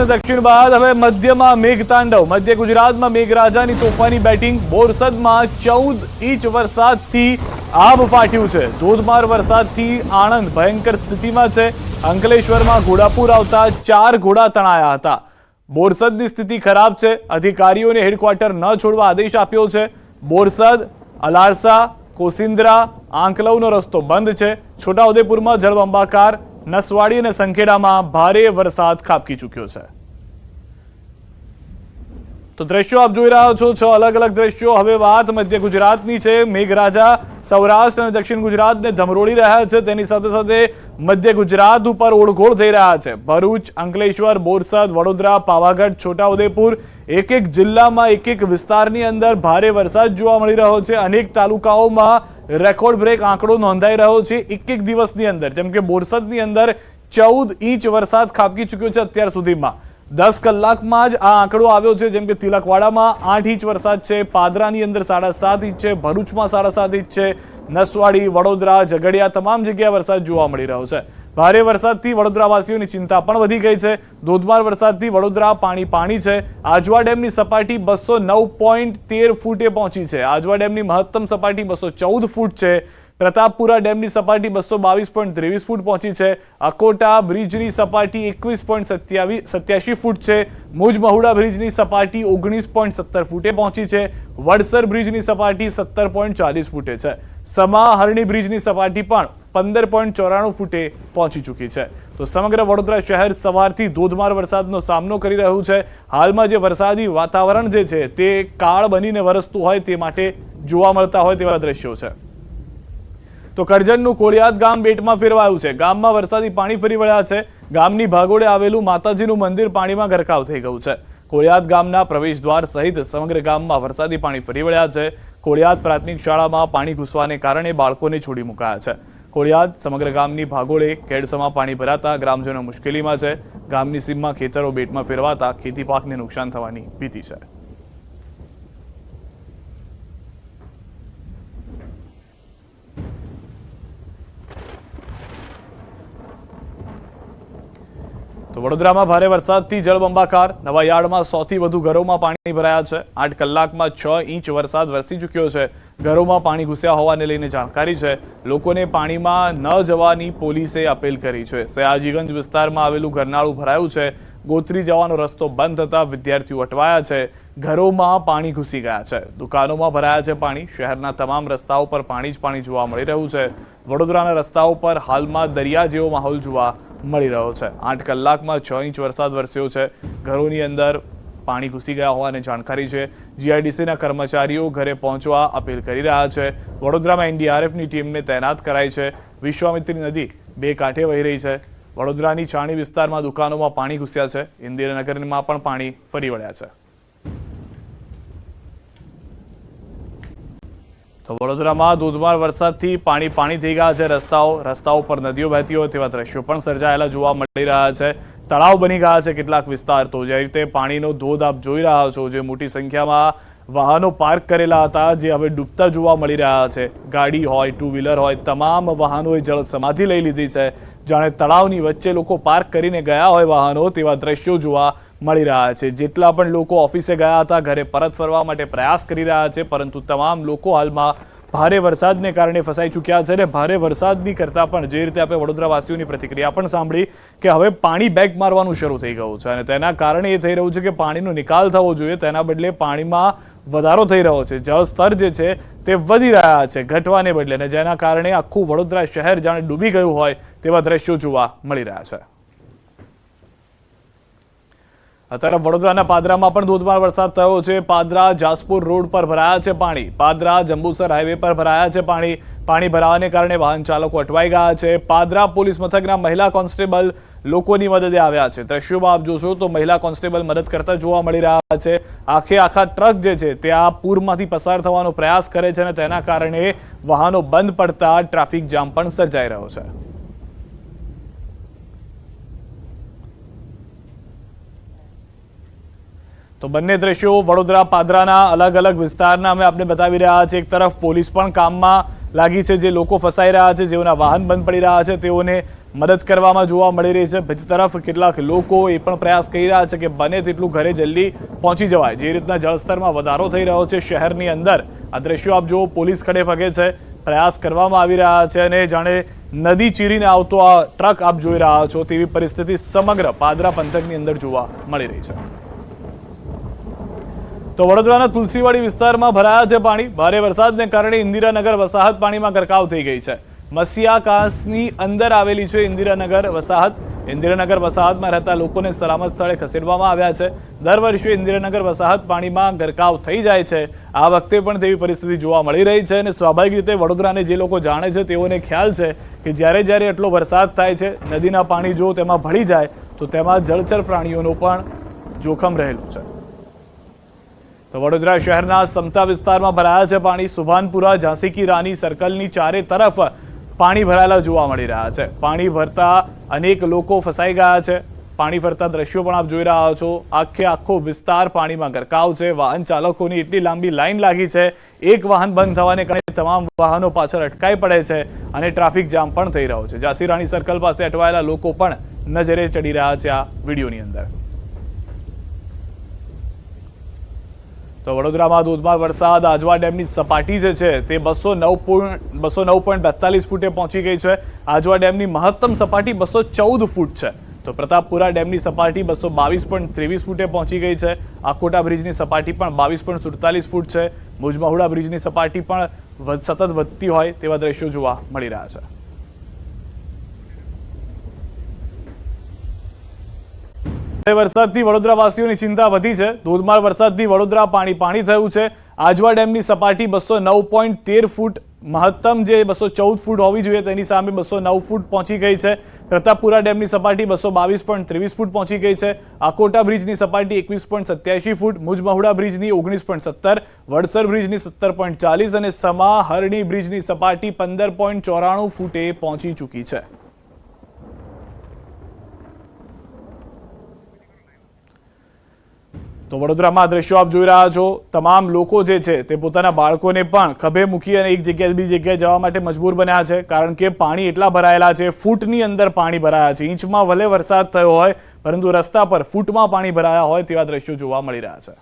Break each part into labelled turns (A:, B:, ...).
A: અને દક્ષિણ બાદ હવે મધ્યમાં મેઘતાંડવ. મધ્ય ગુજરાતમાં મેઘરાજાની તોફાની બેટિંગ. બોરસદમાં 14 ઇંચ વરસાદથી આબ ફાટ્યું છે. ધોધમાર વરસાદથી આણંદ ભયંકર સ્થિતિમાં છે. અંકલેશ્વરમાં ઘોડાપુર આવતા 4 ઘોડા તણાયા હતા. બોરસદની સ્થિતિ ખરાબ છે. અધિકારીઓને હેડક્વાર્ટર ન છોડવા આદેશ આપ્યો છે. બોરસદ, અલારસા, કોસિન્દ્રા, આંકલવનો રસ્તો બંધ છે. છોટાઉદેપુરમાં જળબંબાકાર. નસવાડી અને સંખેડામાં ભારે વરસાદ ખાબકી ચૂક્યો છે. તો દ્રશ્યો આપ જોઈ રહ્યા છો, 6 અલગ અલગ દ્રશ્યો. હવે વાત મધ્ય ગુજરાતની છે. મેઘરાજા સૌરાષ્ટ્ર અને દક્ષિણ ગુજરાતને ધમરોળી રહ્યા છે. તેની સાથે સાથે મધ્ય ગુજરાત ઉપર ઓળઘોળ થઈ રહ્યા છે. ભરૂચ, અંકલેશ્વર, બોરસદ, વડોદરા, પાવાગઢ, છોટાઉદેપુર, એક જિલ્લામાં એક વિસ્તારની અંદર ભારે વરસાદ જોવા મળી રહ્યો છે. અનેક તાલુકાઓમાં રેકોર્ડ બ્રેક આંકડો નોંધાઈ રહ્યો છે એક દિવસની અંદર. જેમ કે બોરસદની અંદર 14 ઇંચ વરસાદ ખાબકી ચૂક્યો છે અત્યાર સુધીમાં. 10 કલાકમાં જ આ આંકડો આવ્યો છે. જેમ કે તિલકવાડામાં 8 ઇંચ વરસાદ છે, પાદરાની અંદર 7.5 ઇંચ છે, ભરૂચમાં 7.5 ઇંચ છે, નસવાડી, વડોદરા, ઝઘડિયા તમામ જગ્યાએ વરસાદ જોવા મળી રહ્યો છે. ભારે વરસાદથી વડોદરાવાસીઓની ચિંતા પણ વધી ગઈ છે. ધોધમાર વરસાદથી વડોદરા પાણી છે. આજવા ડેમની સપાટી 209.13 ફૂટે પહોંચી છે. આજવા ડેમની મહત્તમ સપાટી 214 ફૂટ છે. પ્રતાપપુરા ડેમની સપાટી 222.23 ફૂટ પહોંચી છે. અકોટા બ્રિજની સપાટી 21.87 ફૂટ છે. મુજ મહુડા બ્રિજની સપાટી 19.17 ફૂટે પહોંચી છે. વડસર બ્રિજની સપાટી 17.40 ફૂટે છે. સમા હરણી બ્રિજની સપાટી પણ 15.94 ફૂટે પહોંચી ચૂકી છે. તો સમગ્ર વડોદરા શહેર સવારથી ધોધમાર વરસાદનો સામનો કરી રહ્યું છે. હાલમાં જે વરસાદી વાતાવરણ જે છે તે કાળ બનીને વરસતું હોય તે માટે જોવા મળતા હોય તેવા દ્રશ્યો છે. તો કરજણનું કોળિયાદ ગામ બેટમાં ફેરવાયું છે. ગામમાં વરસાદી પાણી ફરી વળ્યા છે. ગામની ભાગોળે આવેલું માતાજીનું મંદિર પાણીમાં ગરકાવ થઈ ગયું છે. કોળિયાદ ગામના પ્રવેશદ્વાર સહિત સમગ્ર ગામમાં વરસાદી પાણી ફરી વળ્યા છે. કોળિયાદ પ્રાથમિક શાળામાં પાણી ઘૂસવાને કારણે બાળકોને છોડી મુકાયા છે. કોળિયાદ સમગ્ર ગામની ભાગોળે કેડસમાં પાણી ભરાતા ગ્રામજનો મુશ્કેલીમાં છે. ગામની સીમમાં ખેતરો બેટમાં ફેરવાતા ખેતી પાકને નુકસાન થવાની ભીતિ છે. તો વડોદરામાં ભારે વરસાદથી જળબંબાકાર. નવા યાર્ડમાં 100 થી વધુ ઘરોમાં પાણી ભરાયા છે. 8 કલાકમાં 6 ઇંચ વરસાદ વરસી ચૂક્યો છે. ઘરોમાં પાણી ઘૂસ્યા હોવાને લઈને જાણકારી છે. લોકોને પાણીમાં ન જવાની પોલીસે અપીલ કરી છે. સયાજીગંજ વિસ્તારમાં આવેલું ઘરનાળું ભરાયું છે. ગોત્રી જવાનો રસ્તો બંધ થતા વિદ્યાર્થીઓ અટવાયા છે. ઘરોમાં પાણી ઘૂસી ગયા છે. દુકાનોમાં ભરાયા છે પાણી. શહેરના તમામ રસ્તાઓ પર પાણી જ પાણી જોવા મળી રહ્યું છે. વડોદરાના રસ્તાઓ પર હાલમાં દરિયા જેવો માહોલ જોવા મળી રહ્યો છે. 8 કલાકમાં 6 ઇંચ વરસાદ વરસ્યો છે. ઘરોની અંદર પાણી ઘૂસી ગયા હોવાની જાણકારી છે. જીઆઈડીસીના કર્મચારીઓ ઘરે પહોંચવા અપીલ કરી રહ્યા છે. વડોદરામાં એનડીઆરએફની ટીમને તૈનાત કરાઈ છે. વિશ્વામિત્રી નદી 2 કાંઠે વહી રહી છે. વડોદરાની છાણી વિસ્તારમાં દુકાનોમાં પાણી ઘૂસ્યા છે. ઇન્દિરાનગરમાં પણ પાણી ફરી વળ્યા છે. તો વડોદરામાં ધોધમાર વરસાદથી પાણી થઈ ગયા છે. રસ્તાઓ પર નદીઓ વહેતી હોય તેવા દ્રશ્યો પણ સર્જાયેલા જોવા મળી રહ્યા છે. તળાવ બની ગયા છે કેટલાક વિસ્તાર. તો જે રીતે પાણીનો ધોધ આપ જોઈ રહ્યા છો, જે મોટી સંખ્યામાં વાહનો પાર્ક કરેલા હતા જે હવે ડૂબતા જોવા મળી રહ્યા છે. ગાડી હોય, 2 વ્હીલર હોય, તમામ વાહનોએ જળ સમાધિ લઈ લીધી છે. જાણે તળાવની વચ્ચે લોકો પાર્ક કરીને ગયા હોય વાહનો તેવા દ્રશ્યો જોવા મળી રહ્યા છે. જેટલા પણ લોકો ઓફિસે ગયા હતા ઘરે પરત ફરવા માટે પ્રયાસ કરી રહ્યા છે, પરંતુ તમામ લોકો હાલમાં ભારે વરસાદને કારણે ફસાઈ ચૂક્યા છે. અને ભારે વરસાદની કરતાં પણ જે રીતે આપણે વડોદરાવાસીઓની પ્રતિક્રિયા પણ સાંભળી કે હવે પાણી બેક મારવાનું શરૂ થઈ ગયું છે. અને તેના કારણે એ થઈ રહ્યું છે કે પાણીનો નિકાલ થવો જોઈએ, તેના બદલે પાણીમાં વધારો થઈ રહ્યો છે. જળ સ્તર જે છે તે વધી રહ્યા છે ઘટવાને બદલે, અને જેના કારણે આખું વડોદરા શહેર જાણે ડૂબી ગયું હોય તેવા દ્રશ્યો જોવા મળી રહ્યા છે. અત્યારે વડોદરાના પાદરામાં પણ ધોધમાર વરસાદ થયો છે. પાદરા જાસપુર રોડ પર ભરાયા છે પાણી. પાદરા જંબુસર હાઈવે પર ભરાયા છે પાણી. પાણી ભરાવાને કારણે વાહન ચાલકો અટવાઈ ગયા છે. પાદરા પોલીસ મથકના મહિલા કોન્સ્ટેબલ લોકોની મદદે આવ્યા છે. દ્રશ્યોમાં આપ જોશો તો મહિલા કોન્સ્ટેબલ મદદ કરતા જોવા મળી રહ્યા છે. આખા ટ્રક જે છે તે આ પૂરમાંથી પસાર થવાનો પ્રયાસ કરે છે, અને તેના કારણે વાહનો બંધ પડતા ટ્રાફિક જામ પણ સર્જાઈ રહ્યો છે. તો બંને દ્રશ્યો વડોદરા પાદરાના અલગ અલગ વિસ્તારના અમે આપને બતાવી રહ્યા છે. એક તરફ પોલીસ પણ કામમાં લાગી છે. જે લોકો ફસાઈ રહ્યા છે, જેઓના વાહન બંધ પડી રહ્યા છે, તેઓને મદદ કરવામાં જોવા મળી રહી છે। બીજી તરફ કેટલાક લોકો એ પણ પ્રયાસ કરી રહ્યા છે કે બને તેટલું ઘરે જલ્દી પહોંચી જવાય। જે રીતના જળસ્તરમાં વધારો થઈ રહ્યો છે શહેરની અંદર, આ દ્રશ્યો આપ જુઓ, પોલીસ ખડે પગે છે, પ્રયાસ કરવામાં આવી રહ્યા છે અને જાણે નદી ચીરીને આવતો આ ટ્રક આપ જોઈ રહ્યા છો તેવી પરિસ્થિતિ સમગ્ર પાદરા પંથકની અંદર જોવા મળી રહી છે। તો વડોદરાના તુલસીવાડી વિસ્તારમાં ભરાયા છે પાણી। ભારે વરસાદને કારણે ઇન્દિરાનગર વસાહત પાણીમાં ગરકાવ થઈ ગઈ છે। મસિયા કાંસની અંદર આવેલી છે ઇન્દિરાનગર વસાહત। ઇન્દિરાનગર વસાહતમાં રહેતા લોકોને સલામત સ્થળે ખસેડવામાં આવ્યા છે। દર વર્ષે ઇન્દિરાનગર વસાહત પાણીમાં ગરકાવ થઈ જાય છે। આ વખતે પણ તેવી પરિસ્થિતિ જોવા મળી રહી છે અને સ્વાભાવિક રીતે વડોદરાને જે લોકો જાણે છે તેઓને ખ્યાલ છે કે જ્યારે એટલો વરસાદ થાય છે, નદીના પાણી જો તેમાં ભળી જાય તો તેમાં જળચર પ્રાણીઓનું પણ જોખમ રહેલું છે। તો વડોદરા શહેરના સમતા વિસ્તારમાં ભરાયા છે પાણી। સુભાનપુરા, ઝાંસી કી રાની સર્કલની ચારે તરફ પાણી ભરાયેલા જોવા મળી રહ્યા છે। પાણી ભરતા અનેક લોકો ફસાઈ ગયા છે। પાણી ભરતા દ્રશ્યો પણ આપ જોઈ રહ્યા છો। આખો વિસ્તાર પાણીમાં ગરકાવ છે। વાહન ચાલકોની એટલી લાંબી લાઈન લાગી છે, એક વાહન બંધ થવાને કારણે તમામ વાહનો પાછળ અટકાઈ પડે છે અને ટ્રાફિક જામ પણ થઈ રહ્યો છે। ઝાંસી રાણી સર્કલ પાસે અટવાયેલા લોકો પણ નજરે ચડી રહ્યા છે આ વિડીયોની અંદર। તો વડોદરામાં ધોધમાર વરસાદ, આજવા ડેમની સપાટી જે છે તે 209.42 ફૂટે પહોંચી ગઈ છે। આજવા ડેમની મહત્તમ સપાટી 214 ફૂટ છે। તો પ્રતાપપુરા ડેમની સપાટી 222.23 ફૂટે પહોંચી ગઈ છે। આકોટા બ્રિજની સપાટી પણ 22.47 ફૂટ છે। મુજમહુડા બ્રિજની સપાટી પણ સતત વધતી હોય તેવા દ્રશ્યો જોવા મળી રહ્યા છે। વરસાદથી વડોદરાવાસીઓની ચિંતા વધી છે। ધોધમાર વરસાદથી વડોદરા પાણી થયું છે। આજવા ડેમની સપાટી 209.13 ફૂટ, મહત્તમ જે 214 ફૂટ હોવી જોઈએ તેની સામે 209 ફૂટ પહોંચી ગઈ છે। પ્રતાપપુરા ડેમની સપાટી 222.23 ફૂટ પહોંચી ગઈ છે। આકોટા બ્રિજની સપાટી 21.87 ફૂટ, મુજમહુડા બ્રિજની 19.17, વડસર બ્રિજની 17.40 અને સમાહરણી બ્રિજની સપાટી 15.94 ફૂટે પહોંચી ચૂકી છે। તો વડોદરામાં દ્રશ્યો આપ જોઈ રહ્યા છો। તમામ લોકો જે છે તે પોતાના બાળકોને પણ ખભે મૂકી અને એક જગ્યાએ બીજી જગ્યાએ જવા માટે મજબૂર બન્યા છે, કારણ કે પાણી એટલા ભરાયેલા છે। ફૂટની અંદર પાણી ભરાયા છે। ઇંચમાં ભલે વરસાદ થયો હોય પરંતુ રસ્તા પર ફૂટમાં પાણી ભરાયા હોય તેવા દ્રશ્યો જોવા મળી રહ્યા છે।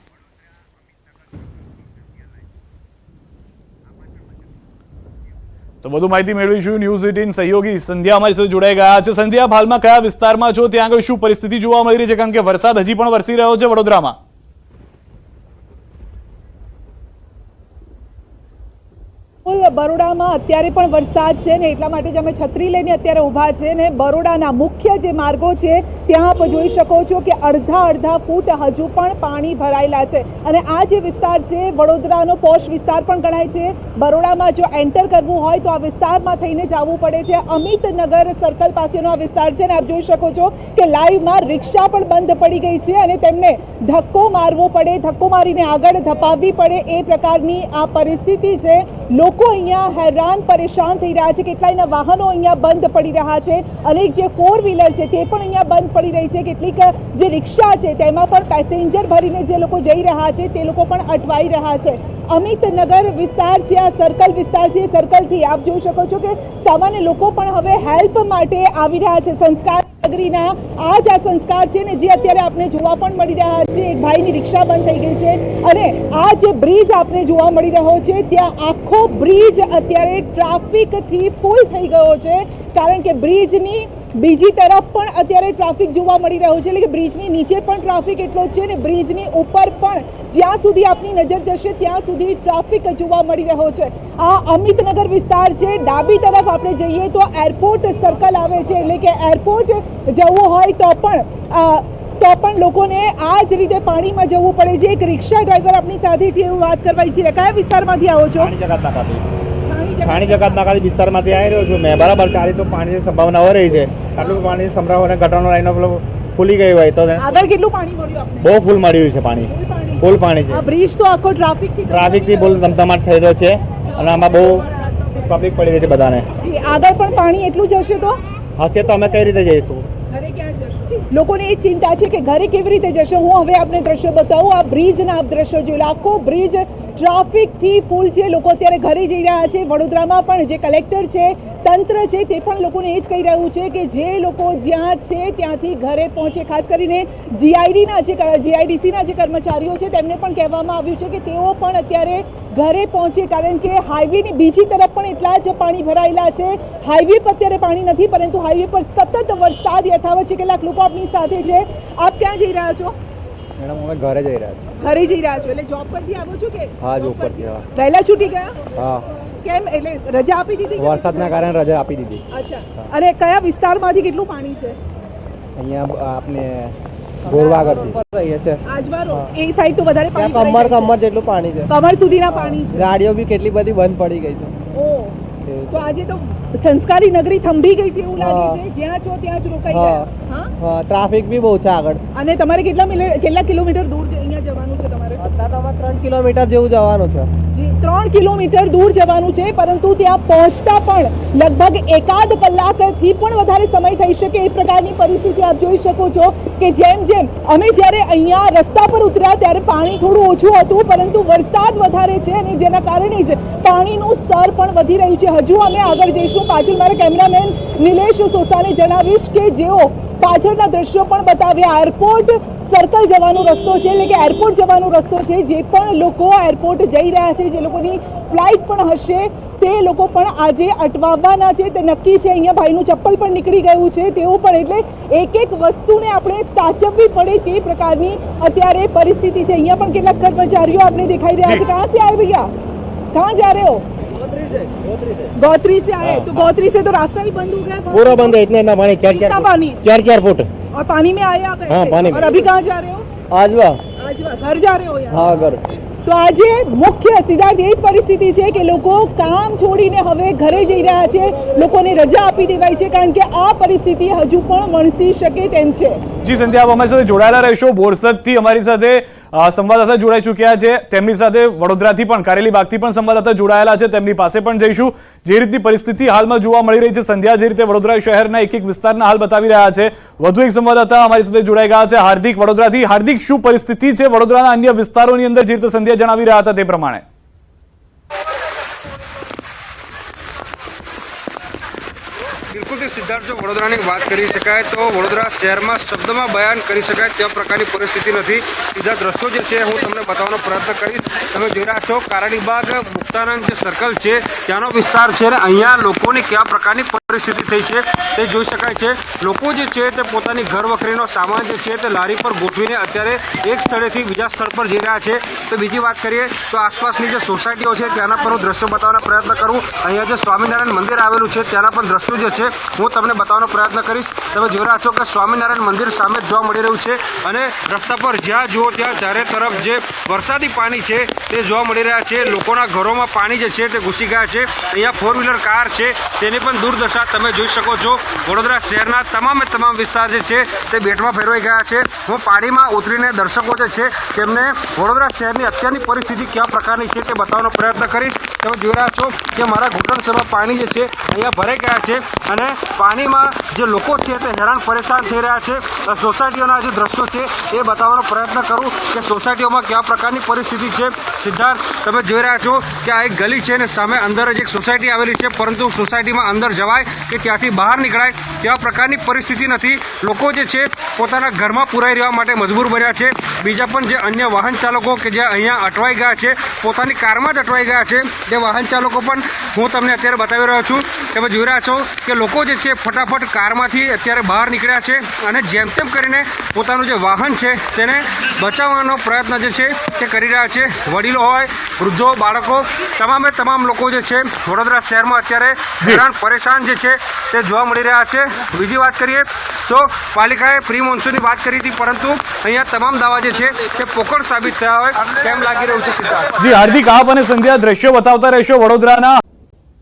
A: તો વધુ માહિતી મેળવીશું। ન્યૂઝ 18 સહયોગી સંધ્યા અમારી સાથે જોડાઈ ગયા છે। સંધ્યા, હાલમાં કયા વિસ્તારમાં છો, ત્યાં આગળ શું પરિસ્થિતિ જોવા મળી રહી છે, કારણ કે વરસાદ હજી પણ વરસી રહ્યો છે વડોદરામાં?
B: બરોડામાં અત્યારે પણ વરસાદ છે ને એટલા માટે જ અમે છત્રી લઈને અત્યારે ઊભા છે ને બરોડાના મુખ્ય જે માર્ગો છે ત્યાં આપ જોઈ શકો છો કે અડધા ફૂટ હજુ પણ પાણી ભરાયેલા છે। અને આ જે વિસ્તાર છે વડોદરાનો પોશ વિસ્તાર પણ ગણાય છે। બરોડામાં જો એન્ટર કરવું હોય તો આ વિસ્તારમાં થઈને જવું પડે છે। અમિતનગર સર્કલ પાસેનો આ વિસ્તાર છે ને આપ જોઈ શકો છો કે લાઈવમાં રિક્ષા પણ બંધ પડી ગઈ છે અને તેમને ધક્કો મારવો પડે, ધક્કો મારીને આગળ ધપાવવી પડે એ પ્રકારની આ પરિસ્થિતિ છે। લોકો અહીંયા હેરાન પરેશાન થઈ રહ્યા છે। કેટલાયના વાહનો અહીંયા બંધ પડી રહ્યા છે। અનેક જે 4 વ્હીલર છે તે પણ અહીંયા બંધ પડી રહી છે। કેટલીક જે રિક્ષા છે તેમાં પણ પેસેન્જર ભરીને જે લોકો જઈ રહ્યા છે તે લોકો પણ અટવાઈ રહ્યા છે। અમિતનગર વિસ્તાર છે, આ સર્કલ વિસ્તાર છે। સર્કલથી આપ જોઈ શકો છો કે સામાન્ય લોકો પણ હવે હેલ્પ માટે આવી રહ્યા છે। સંસ્કાર નગરીના આ જ આ સંસ્કાર છે ને જે અત્યારે આપણે જોવા પણ મળી રહ્યા છે। એક ભાઈની રિક્ષા બંધ થઈ ગઈ છે અને આ જે બ્રિજ આપણે જોવા મળી રહ્યો છે ત્યાં આખો બ્રિજ અત્યારે ટ્રાફિકથી ફૂલ થઈ ગયો છે, કારણ કે બ્રિજની બીજી તરફ પણ અત્યારે ટ્રાફિક જોવા મળી રહ્યો છે। એટલે કે બ્રિજની નીચે પણ ટ્રાફિક એટલો છે ને બ્રિજની ઉપર પણ જ્યાં સુધી આપની નજર જશે ત્યાં સુધી ટ્રાફિક જોવા મળી રહ્યો છે। આ અમિતનગર વિસ્તાર છે। ડાબી તરફ આપણે જઈએ તો એરપોર્ટ સર્કલ આવે છે, એટલે કે એરપોર્ટ જવું હોય તો પણ લોકોને આ જ રીતે પાણીમાં જવું પડે છે। એક રિક્ષા ડ્રાઈવર આપણી સાથે છે, એવું વાત કરવા ઈચ્છીએ। કયા વિસ્તારમાંથી આવો છો?
C: છાણી જકાત નાકાથી વિસ્તારમાંથી આવી રહ્યો છું મેં। બરાબર, ચાલી તો પાણીની સંભાવના હો રહી છે। આટલું પાણી સંભળાવવાને ગટરનો લાઈનો ફૂલી ગઈ હોય તો
B: આગળ કેટલું પાણી મળ્યું આપને?
C: બહુ ફૂલ મળ્યું છે પાણી, ફૂલ પાણી છે।
B: આ બ્રિજ તો આખો ટ્રાફિકથી
C: બહુ ધમધમાટ થઈ રહ્યો છે અને આમાં બહુ પબ્લિક પડી રહી છે બધાને।
B: આગળ પણ પાણી એટલું જ હશે તો
C: હશે તો અમે કઈ રીતે જઈશું?
B: લોકોને એ ચિંતા છે કે ઘરે કેવી રીતે જશે। હું હવે આપને દ્રશ્યો બતાવું। આ બ્રિજના આપ દ્રશ્યો જોઈ લો। આખો બ્રિજ ટ્રાફિકથી ફૂલ છે, લોકો અત્યારે ઘરે જઈ રહ્યા છે. વડોદરામાં પણ જે કલેક્ટર છે, તંત્ર છે, તે પણ લોકોને એ જ કહી રહ્યું છે કે જે લોકો જ્યાં છે ત્યાંથી ઘરે પહોંચે. ખાસ કરીને જીઆઈડીસીના જે કર્મચારીઓ છે તેમને પણ કહેવામાં આવ્યું છે કે તેઓ પણ અત્યારે ઘરે પહોંચે, કારણ કે હાઈવેની બીજી તરફ પણ એટલા જ પાણી ભરાયેલા છે. હાઈવે પર અત્યારે પાણી નથી, પરંતુ હાઈવે પર સતત વરસાદ યથાવત છે. કેટલાક લોકો આપણી સાથે છે. આપ ક્યાં જઈ રહ્યા છો?
C: મેડમ અમે ઘરે જઈ રહ્યા છીએ.
B: ઘરે જઈ રહ્યા છો એટલે જોબ પરથી આવો છો કે?
C: હા, જોબ પરથી. હા.
B: વહેલા છૂટી ગયા?
C: હા,
B: કેમ, એટલે રજા આપી દીધી?
C: વરસાદના કારણે રજા આપી દીધી.
B: અચ્છા. અને કયા વિસ્તારમાંથી કેટલું પાણી છે?
C: અહીંયા આપણે ગોરવાગઢથી રહીએ છીએ.
B: આજવારો એ સાઈડ તો વધારે પાણી
C: કમર
B: ભરાઈ જાય
C: કમર જેટલું પાણી છે.
B: છે. કમર સુધીના પાણી છે.
C: ગાડીઓ બી કેટલી બધી બંધ પડી ગઈ છે.
B: ઓહ. તો આજે તો સંસ્કારી નગરી થંભી ગઈ છે એવું લાગે છે. જ્યાં છો ત્યાં જ રોકાઈ ગયા. હા.
C: હા, ટ્રાફિક બી બહુ છે આગળ.
B: અને તમારે કેટલા કિલોમીટર દૂર છે અહીંયા જવાનું છે તમારે?
C: અત્યારે તમે 3 કિલોમીટર જેવું જવાનું છે.
B: જી, 3 કિલોમીટર દૂર જવાનું છે, પરંતુ ત્યાં પહોંચતા પણ લગભગ 1.5 કલાકથી પણ વધારે સમય થઈ શકે એ પ્રકારની પરિસ્થિતિ આપ જોઈ શકો છો કે જેમ અમે જ્યારે અહીંયા રસ્તા પર ઉતર્યા ત્યારે પાણી થોડું ઓછું હતું, પરંતુ વરસાદ વધારે છે અને જેના કારણે જ પાણીનું સ્તર પણ વધી રહ્યું છે. હજુ અમે આગળ જઈશું. પાછળ મારા કેમેરામેન નિલેશ સોસાને જણાવીશ કે જેઓ પાછળના દ્રશ્યો પણ બતાવ્યા. એરપોર્ટ સર્કલ જવાનો રસ્તો છે, એટલે કે એરપોર્ટ જવાનો રસ્તો છે. જે પણ લોકો એરપોર્ટ જઈ રહ્યા છે, જે લોકોની ફ્લાઇટ પણ હશે, તે લોકો પણ આજે અટવાવવાના છે તે નક્કી છે. અહીંયા ભાઈનું ચપ્પલ પણ નીકળી ગયું છે. તેઓ પણ એટલે એક એક વસ્તુને આપણે સાચવવી પડે તે પ્રકારની અત્યારે પરિસ્થિતિ છે. અહીંયા પણ કેટલાક કર્મચારીઓ આપણે દેખાઈ રહ્યા છે. કહાં से आए भैया? कहाँ जा रहे हो? गौत्री से आए. तो गौत्री से तो रास्ता ही बंद हो गया.
C: पूरा बंद है. इतना पानी,
B: कितना पानी?
C: 4 फुट.
B: और पानी में आए आप ऐसे?
C: हाँ, पानी में.
B: और अभी कहाँ जा रहे हो?
C: આજવા.
B: આજવા घर जा रहे हो यार?
C: હા, ઘર.
B: તો આજે મુખ્ય સીધા એ જ પરિસ્થિતિ છે કે લોકો કામ છોડીને હવે ઘરે જઈ રહ્યા છે. લોકોને રજા આપી દેવાય છે, કારણ કે આ પરિસ્થિતિ હજુ પણ વણસી શકે તેમ છે.
A: જી સંધ્યા, આપ અમારી સાથે જોડાયેલા રહેશો. બોરસદથી અમારી સાથે સંવાદદાતા જોડાઈ ચૂક્યા છે. તેમની સાથે વડોદરાથી પણ, કારેલીબાગથી પણ સંવાદદાતા જોડાયેલા છે. તેમની પાસે પણ જઈશું. જે રીતની પરિસ્થિતિ હાલમાં જોવા મળી રહી છે, સંધ્યા જે રીતે વડોદરા શહેરના એક એક વિસ્તારના હાલ બતાવી રહ્યા છે, વધુ એક સંવાદદાતા અમારી સાથે જોડાઈ ગયા છે, હાર્દિક, વડોદરાથી. હાર્દિક, શું પરિસ્થિતિ છે વડોદરાના અન્ય વિસ્તારોની અંદર, જે રીતે સંધ્યા જણાવી રહ્યા હતા તે પ્રમાણે?
D: બિલકુલ સિદ્ધાર્થ, જો વડોદરાની વાત કરી શકાય તો વડોદરા શહેરમાં શબ્દમાં બયાન કરી શકાય તેવા પ્રકારની પરિસ્થિતિ નથી. સીધા દ્રશ્યો જે છે હું તમને બતાવવાનો પ્રયત્ન કરીશ. તમે જોઈ રહ્યા છો કારાણીબાગ મુક્તાનંદ જે સર્કલ છે ત્યાંનો વિસ્તાર છે અને અહીંયા લોકોની કેવા પ્રકારની પરિસ્થિતિ થઈ છે તે જોઈ શકાય છે. લોકો જે છે તે પોતાની ઘર વખરીનો સામાન જે છે તે લારી પર ગોઠવીને અત્યારે એક સ્થળેથી બીજા સ્થળ પર જઈ રહ્યા છે. તો બીજી વાત કરીએ તો આસપાસની જે સોસાયટીઓ છે ત્યાંના પણ હું દ્રશ્યો બતાવવાનો પ્રયત્ન કરું. અહીંયા જે સ્વામિનારાયણ મંદિર આવેલું છે ત્યાંના પણ દ્રશ્યો જે છે હું તમને બતાવવાનો પ્રયત્ન કરીશ. તમે જોઈ રહ્યા છો કે સ્વામિનારાયણ મંદિર સામે જોવા મળી રહ્યું છે અને રસ્તા પર જ્યાં જુઓ ત્યાં ચારે તરફ જે વરસાદી પાણી છે તે જોવા મળી રહ્યા છે. લોકોના ઘરોમાં પાણી જે છે તે ઘૂસી ગયા છે. અહીંયા 4 વ્હીલર કાર છે તેની પણ દુર્દશા તમે જોઈ શકો છો. વડોદરા શહેરના તમામ વિસ્તાર જે છે તે બેટમાં ફેરવાઈ ગયા છે. હું પાણીમાં ઉતરીને દર્શકો જે છે તેમને વડોદરા શહેરની અત્યારની પરિસ્થિતિ કેવા પ્રકારની છે તે બતાવવાનો પ્રયત્ન કરીશ. તમે જોઈ રહ્યા છો કે મારા ઘૂંટણસરમાં પાણી જે છે અહીંયા ભરાઈ ગયા છે અને પાણીમાં જે લોકો છે તે હેરાન પરેશાન થઈ રહ્યા છે. સોસાયટીઓના જે દ્રશ્યો છે એ બતાવવાનો પ્રયત્ન કરું કે સોસાયટીઓમાં કેવા પ્રકારની પરિસ્થિતિ છે. સિદ્ધાર્થ, તમે જોઈ રહ્યા છો કે આ એક ગલી છે અને સામે અંદર જ એક સોસાયટી આવેલી છે, પરંતુ સોસાયટીમાં અંદર જવાય કે ત્યાંથી બહાર નીકળાય તેવા પ્રકારની પરિસ્થિતિ નથી. લોકો જે છે પોતાના ઘરમાં પુરાઈ રહેવા માટે મજબૂર બન્યા છે. બીજા પણ જે અન્ય વાહન ચાલકો કે જે અહીંયા અટવાઈ ગયા છે, પોતાની કારમાં જ અટવાઈ ગયા છે, તે વાહન ચાલકો પણ હું તમને અત્યારે બતાવી રહ્યો છું. તમે જોઈ રહ્યા છો કે લોકો જે છે ફટાફટ કારમાંથી અત્યારે બહાર નીકળ્યા છે અને જેમ તેમ કરીને પોતાનું જે વાહન છે તેને બચાવવાનો પ્રયત્ન જે છે તે કરી રહ્યા છે. વડીલો હોય, વૃદ્ધો, બાળકો, તમામ લોકો જે છે વડોદરા શહેરમાં અત્યારે હેરાન પરેશાન જે છે તે જોવા મળી રહ્યા છે. બીજી વાત કરીએ તો પાલિકાએ પ્રી મોન્સૂનની વાત કરી હતી, પરંતુ અહીંયા તમામ દાવા જે છે તે પોકળ સાબિત થયા હોય તેમ લાગી રહ્યું છે.
A: જી હાર્દિક, આપ અને સંધ્યા દ્રશ્યો બતાવતા રહેશો વડોદરાના.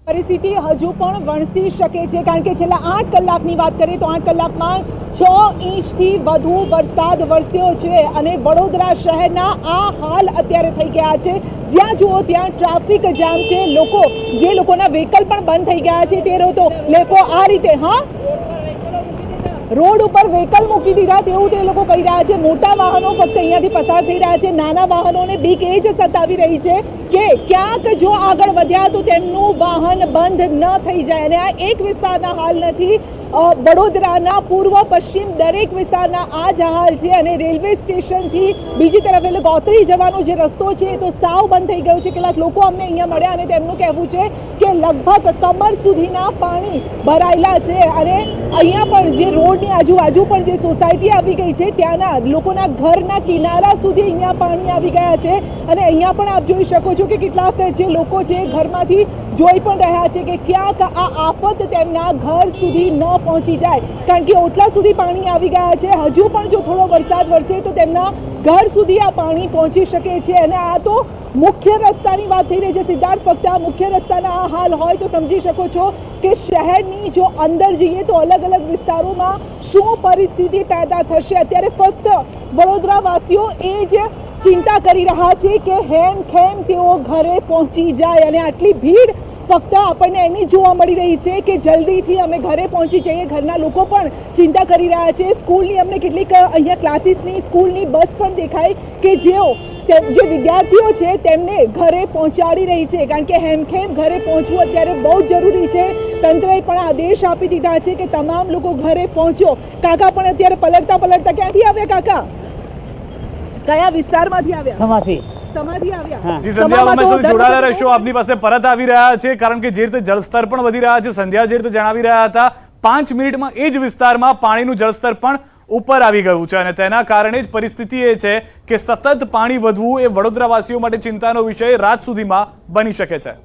B: પરિસ્થિતિ હજુ પણ વણસી શકે છે, કારણ કે છેલ્લા 8 કલાકની વાત કરીએ તો 8 કલાકમાં 6 ઇંચથી વધુ વરસાદ વરસ્યો છે અને વડોદરા શહેરના આ હાલ અત્યારે થઈ ગયા છે. જ્યાં જુઓ ત્યાં ટ્રાફિક જામ છે. લોકોના વ્હીકલ પણ બંધ થઈ ગયા છે. તે લોકો આ રીતે રોડ ઉપર વ્હીકલ મૂકી દીધા તેવું તે લોકો કહી રહ્યા છે. મોટા વાહનો ફક્ત અહીંયાથી પસાર થઈ રહ્યા છે. નાના વાહનોને બીક એ જ સતાવી રહી છે કે ક્યાંક જો આગળ વધ્યા તો તેમનું વાહન બંધ ન થઈ જાય. અને આ એક વિસ્તારના હાલ નથી, વડોદરાના પૂર્વ પશ્ચિમ દરેક વિસ્તારના આ જ હાલ છે. અને રેલવે સ્ટેશનથી બીજી તરફ એટલે ગોત્રી જવાનો જે રસ્તો છે એ તો સાવ બંધ થઈ ગયો છે. કેટલાક લોકો અમને અહીંયા મળ્યા અને તેમનું કહેવું છે કે લગભગ કમર સુધીના પાણી ભરાયેલા છે. અને અહીંયા પણ જે રોડની આજુબાજુ પણ જે સોસાયટી આવી ગઈ છે ત્યાંના લોકોના ઘરના કિનારા સુધી અહીંયા પાણી આવી ગયા છે. અને અહીંયા પણ આપ જોઈ શકો છો કે કેટલાક જે લોકો છે ઘરમાંથી જોઈ પણ રહ્યા છે કે ક્યાંક આ આફત તેમના ઘર સુધી ન પહોંચી જાય, કારણ કે ઓટલા સુધી પાણી આવી ગયા છે. હજુ પણ જો થોડો વરસાદ વરસે તો તેમના ઘર સુધી આ પાણી પહોંચી શકે છે. અને આ તો મુખ્ય રસ્તાની વાત થઈ રહી છે સિદ્ધાર્થ. ફક્ત આ મુખ્ય રસ્તાના આ હાલ હોય તો સમજી શકો છો કે શહેરની જો અંદર જઈએ તો અલગ અલગ વિસ્તારોમાં શું પરિસ્થિતિ પેદા થશે. અત્યારે ફક્ત વડોદરાવાસીઓ એ જ ચિંતા કરી રહ્યા છે કે હેમખેમ તેઓ ઘરે પહોંચી જાય. અને આટલી ભીડ ફક્ત આપણને એની જોવા મળી રહી છે કે જલ્દીથી અમે ઘરે પહોંચી જઈએ. ઘરના લોકો પણ ચિંતા કરી રહ્યા છે. સ્કૂલની અમને કેટલીક અહીંયા ક્લાસીસની સ્કૂલની બસ પણ દેખાય કે જે વિદ્યાર્થીઓ છે તેમને ઘરે પહોંચાડી રહી છે, કારણ કે હેમખેમ ઘરે પહોંચવું અત્યારે બહુ જરૂરી છે. તંત્રએ પણ આદેશ આપી દીધા છે કે તમામ લોકો ઘરે પહોંચો. કાકા પણ અત્યારે પલટતા ક્યાંથી આવ્યા? કાકા કયા વિસ્તારમાંથી આવ્યા? સમાધિ આવ્યા.
A: જી સંધ્યા, અમે સાથે જોડાયેલા રહેશો. આપની પાસે પરત આવી રહ્યા છે, કારણ કે જે રીતે જળસ્તર પણ વધી રહ્યા છે. સંધ્યા જે રીતે જણાવી રહ્યા હતા, 5 મિનિટમાં એ જ વિસ્તારમાં પાણીનું જળસ્તર પણ ઉપર આવી ગયું છે. અને તેના કારણે જ પરિસ્થિતિ એ છે કે સતત પાણી વધવું એ વડોદરાવાસીઓ માટે ચિંતાનો વિષય રાત સુધીમાં બની શકે છે.